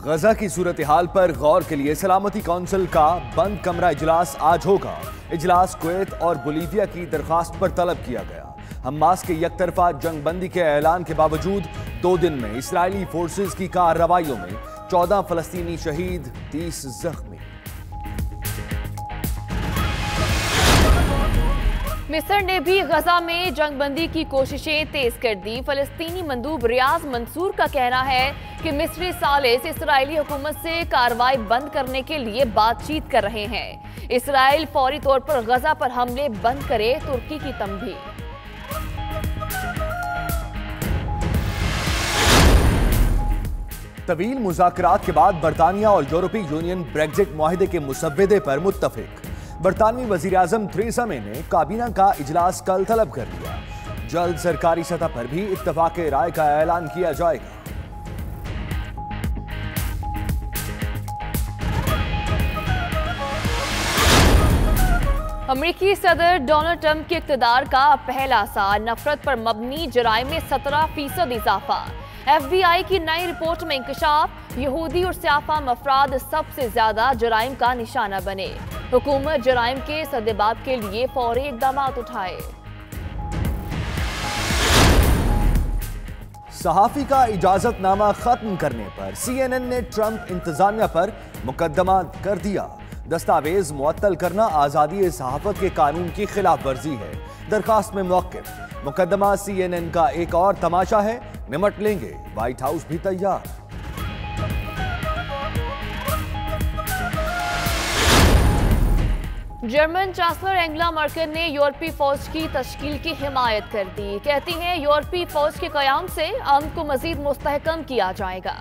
गजा की सूरत हाल पर गौर के लिए सलामती कौंसिल का बंद कमरा इजलास आज होगा। इजलास कुवैत और बोलीविया की दरखास्त पर तलब किया गया। हमास के यकतरफा जंगबंदी के ऐलान के बावजूद 2 दिन में इस्राएली फोर्सेज की कार्रवाइयों में 14 फलस्तीनी शहीद, 30 जख्मी। मिस्र ने भी गजा में जंगबंदी की कोशिशें तेज कर दी। फलस्तीनी मंदूब रियाज मंसूर का कहना है कि मिस्री सालिस इस्राएली हुकूमत से कार्रवाई बंद करने के लिए बातचीत कर रहे हैं। इस्राएल फौरी तौर पर गजा पर हमले बंद करे, तुर्की की तंबीह। तवील मुज़ाकरात के बाद बरतानिया और यूरोपीय यूनियन ब्रेग्जिट मुआहिदे के मुसव्वदे पर मुत्तफिक। बरतानवी वजीर आजम थेरेसा मे ने काबीना का इजलास कल तलब कर लिया। जल्द सरकारी सतह पर भी इत्तफाक राय का ऐलान किया जाएगा। अमेरिकी सदर डोनाल्ड ट्रंप के इक़्तिदार का पहला साल, नफरत पर मबनी जराइम में 17% इजाफा। FBI की नई रिपोर्ट में इंकशाफ, यहूदी और स्याफाम अफराद सबसे ज्यादा जराइम का निशाना बने। हुकूमत जराइम के सद्देबाब के लिए फौरी इक़दाम उठाए। सहाफी का इजाजतनामा खत्म करने पर CNN ने ट्रंप इंतजामिया पर मुकदमा कर दिया। दस्तावेज मुअत्तल करना आजादी सहाफत के कानून की खिलाफ वर्जी है। दरखास्त में मौक़िफ़, मुकदमा CNN का एक और तमाशा है, निमट लेंगे, व्हाइट हाउस भी तैयार। जर्मन चांसलर एंगेला मर्केल ने यूरोपीय फौज की तश्कील की हिमायत कर दी। कहती हैं यूरोपीय फौज के क़याम से अमन को मजीद मुस्तहकम किया जाएगा।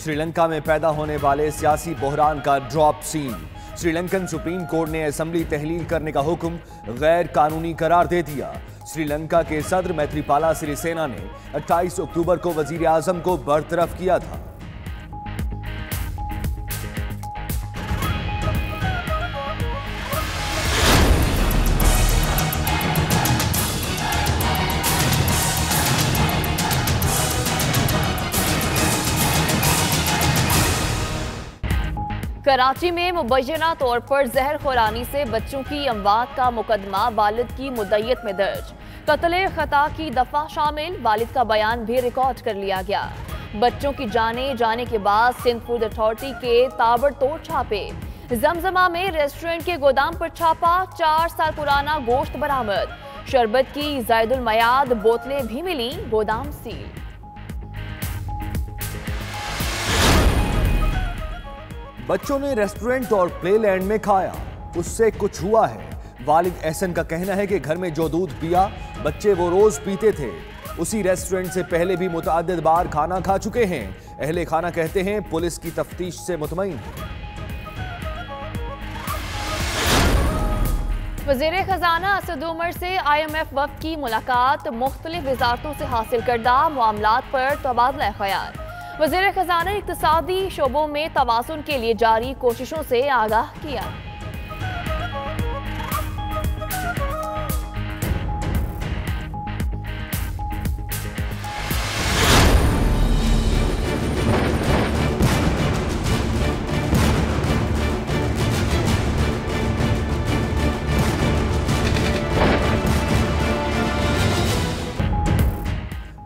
श्रीलंका में पैदा होने वाले सियासी बहरान का drop scene. Sri Lankan supreme court ने असेंबली तहलील करने का हुक्म गैर कानूनी करार दे दिया। श्रीलंका के सदर मैत्रीपाला सिरिसेना ने 28 अक्टूबर को वजीर आजम को बरतरफ किया था। कराची में मुबैना तौर पर जहर खुरानी से बच्चों की अमवात का मुकदमा वालिद की मुद्दयत में दर्ज। कत्ल खता की दफा शामिल, वालिद का बयान भी रिकॉर्ड कर लिया गया। बच्चों की जाने जाने के बाद सिंध फूड अथॉरिटी के ताबड़तोड़ छापे। जमजमा में रेस्टोरेंट के गोदाम पर छापा, 4 साल पुराना गोश्त बरामद। शरबत की जायदुल मयाद बोतलें भी मिली, गोदाम सील। बच्चों ने रेस्टोरेंट और प्लेलैंड में खाया, उससे कुछ हुआ है। वालिद एहसन का कहना है कि घर में जो दूध पिया बच्चे वो रोज पीते थे। उसी रेस्टोरेंट से पहले भी मुतअद्दिद बार खाना खा चुके हैं। अहले खाना कहते हैं पुलिस की तफ्तीश से मुतमईन है। वज़ीर खजाना असद उमर से IMF वफ़द की मुलाकात, मुख्तलिफ वज़ारतों से हासिल करदा मामलात पर तबादला ख्याल। वज़ीर खजाना ने इक़्तिसादी शोबों में तवाज़ुन के लिए जारी कोशिशों से आगाह किया।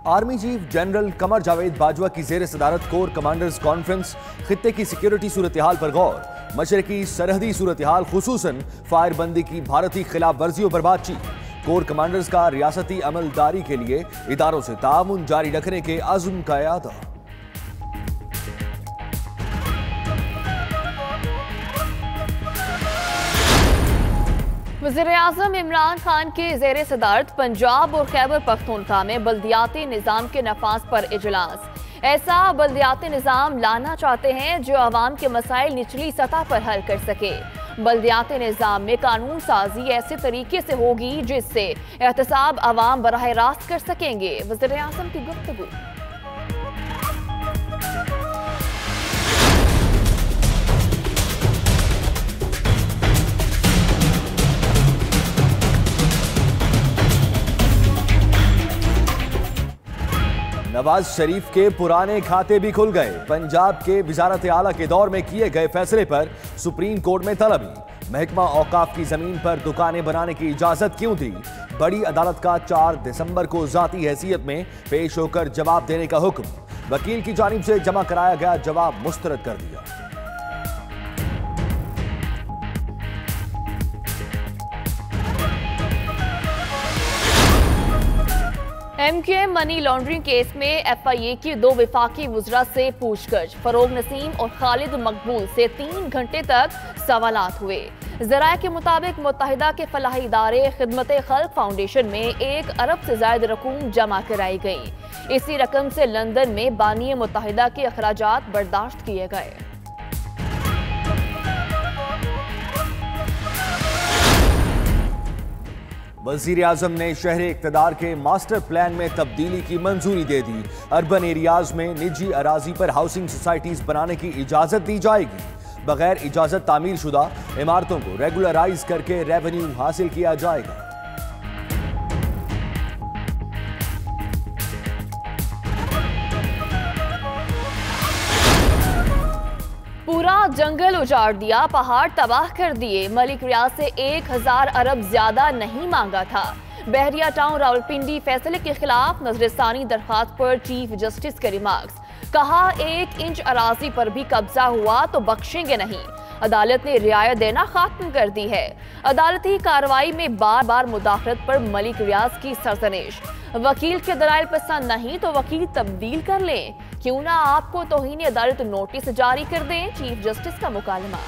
Army chief general Qamar Javed Bajwa की जेर सदारत कोर कमांडर्स कॉन्फ्रेंस, खित्ते की सिक्योरिटी सूरत हाल पर गौर, मशरकी सरहदी सूरत हाल खुसूसन फायरबंदी की भारतीय खिलाफ वर्जियों पर बातचीत। कोर कमांडर्स का रियासती अमलदारी के लिए इदारों से ताउन जारी रखने के अज़्म का यादा। वज़ीर-ए-आज़म इमरान खान के ज़ेर सदारत पंजाब और खैबर पख्तूनख्वा में बल्दियाती निज़ाम के नफाज पर इजलास। ऐसा बल्दियाती निज़ाम लाना चाहते हैं जो अवाम के मसाइल निचली सतह पर हल कर सके। बल्दियाती निज़ाम में कानून साजी ऐसे तरीके से होगी जिससे एहतसाब अवाम बराह रास्त कर सकेंगे। वज़ीर-ए-आज़म की गुफ्तगू। नवाज शरीफ के पुराने खाते भी खुल गए। पंजाब के वजारत आला के दौर में किए गए फैसले पर सुप्रीम कोर्ट में तलबी। महकमा औकाफ की जमीन पर दुकानें बनाने की इजाजत क्यों दी? बड़ी अदालत का 4 दिसंबर को जाती हैसियत में पेश होकर जवाब देने का हुक्म। वकील की जानिब से जमा कराया गया जवाब मुस्तरद कर दिया। MQM मनी लॉन्ड्रिंग केस में FIA की 2 विफाकी वुज़रा से पूछताछ। फरोग नसीम और खालिद मकबूल से 3 घंटे तक सवालात हुए। ज़राए के मुताबिक मुत्तहिदा के फलाही इदारे खिदमत खल्क फाउंडेशन में 1 अरब से ज़ायद रकूम जमा कराई गई। इसी रकम से लंदन में बानी मुत्तहिदा के अखराजात बर्दाश्त किए गए। वज़ीर आज़म ने शहरी इक़्तिदार के मास्टर प्लान में तब्दीली की मंजूरी दे दी। अर्बन एरियाज में निजी अराजी पर हाउसिंग सोसाइटीज बनाने की इजाजत दी जाएगी। बगैर इजाजत तामीर शुदा इमारतों को रेगुलराइज करके रेवेन्यू हासिल किया जाएगा। पूरा जंगल उजाड़ दिया, पहाड़ तबाह कर दिए। मलिक रियाज से 1000 अरब ज्यादा नहीं मांगा था। बहरिया टाउन रावलपिंडी फैसले के खिलाफ नजरसानी दरखास्त पर चीफ जस्टिस के रिमार्क्स। कहा 1 इंच अराजी पर भी कब्जा हुआ तो बख्शेंगे नहीं। अदालत ने रियायत देना खत्म कर दी है। अदालती कार्रवाई में बार बार मुदाखलत पर मलिक रियाज की सरजनिश। वकील के दलाइल पसंद नहीं तो वकील तब्दील कर लें, क्यों ना आपको तौहीन अदालत नोटिस जारी कर दें। चीफ जस्टिस का मुकालमा।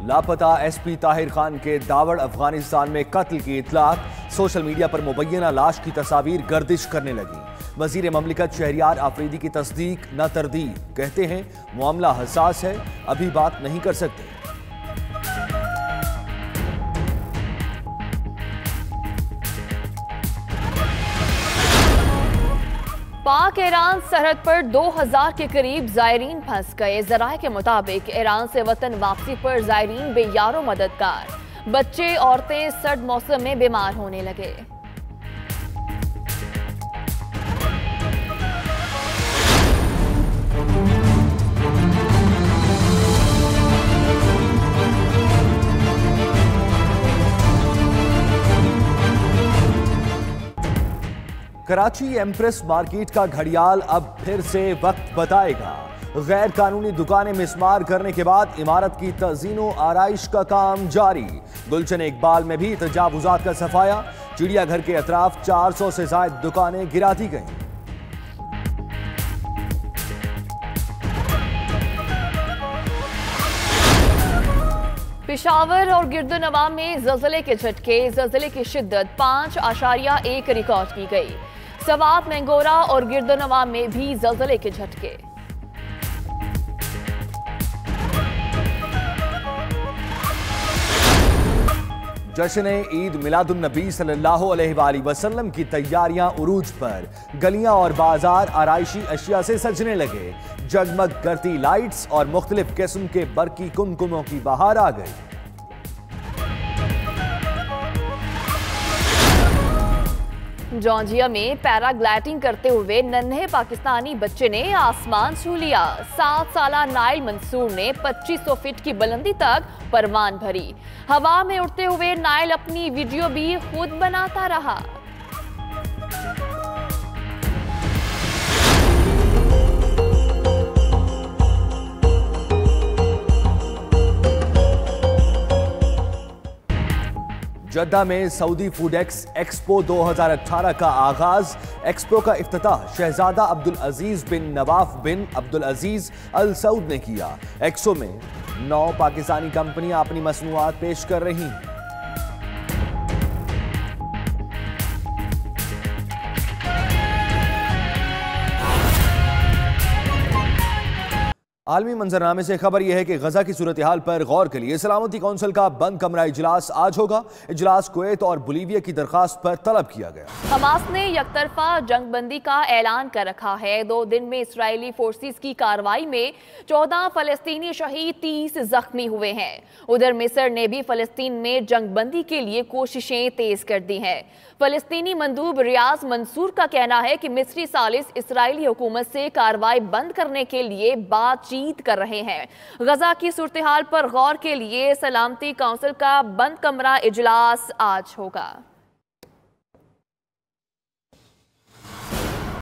लापता SP ताहिर खान के दावड़ अफगानिस्तान में कत्ल की इतलात। सोशल मीडिया पर मुबैना लाश की तस्वीर गर्दिश करने लगी। वजीर ममलिकत शहरियार आफरीदी की तस्दीक न तरदीद। कहते हैं मामला हसास है, अभी बात नहीं कर सकते। पाक ईरान सरहद पर 2000 के करीब जायरीन फंस गए। ज़राए के मुताबिक ईरान से वतन वापसी पर जायरीन बेयारो मददगार। बच्चे औरतें सर्द मौसम में बीमार होने लगे। कराची एम्प्रेस मार्केट का घड़ियाल अब फिर से वक्त बताएगा। गैर कानूनी दुकानें मिसमार करने के बाद इमारत की तज़ीनो आराइश का काम जारी। गुलशन इकबाल में भी तजावुजात का सफाया। चिड़ियाघर के अतराफ 400 से ज्यादा दुकानें गिरा दी गईं। पेशावर और गिरदोनवा में ज़लज़ले के झटके। ज़लज़ले की शिद्दत 5.1 रिकॉर्ड की गई। सवात, मैंगोरा और गिरदोनवा में भी ज़लज़ले के झटके। जश्न ईद मिलादुन नबी सल्लल्लाहु अलैहि वसल्लम की तैयारियां उरूज पर। गलियां और बाजार आराइशी अशिया से सजने लगे। जगमग करती लाइट्स और मुख्तलिफ किस्म के बरकी कुमकुमों की बहार आ गई। जॉर्जिया में पैराग्लाइडिंग करते हुए नन्हे पाकिस्तानी बच्चे ने आसमान छू लिया। 7 साला नाइल मंसूर ने 2500 फीट की बुलंदी तक परवान भरी। हवा में उड़ते हुए नाइल अपनी वीडियो भी खुद बनाता रहा। जद्दा में सऊदी फूड एक्सपो 2018 का आगाज। एक्सपो का इफ्तिताह शहजादा अब्दुल अजीज बिन नवाफ बिन अब्दुल अजीज अल सऊद ने किया। एक्सपो में 9 पाकिस्तानी कंपनियां अपनी मसनूआत पेश कर रही हैं। आलमी मंजरनामे से खबर यह है कि गजा की सूरत हाल पर गौर के लिए सलामती कौंसिल का बंद कमरा इजलास आज होगा। इजलास कुवैत और बोलीविया की दरखास्त पर तलब किया गया। हमास ने यकतरफा जंगबंदी का ऐलान कर रखा है। 2 दिन में इसराइली फोर्सेस की कार्रवाई में 14 फलस्तीनी शहीद, 30 जख्मी हुए हैं। उधर मिस्र ने भी फलस्तीन में जंगबंदी के लिए कोशिशें तेज कर दी हैं। फलस्तीनी मंदूब रियाज मंसूर का कहना है कि मिस्री सालिस इसराइली हुकूमत से कार्रवाई बंद करने के लिए बातचीत कर रहे हैं। गजा की सूरत हाल पर गौर के लिए सलामती काउंसिल का बंद कमरा इजलास आज होगा।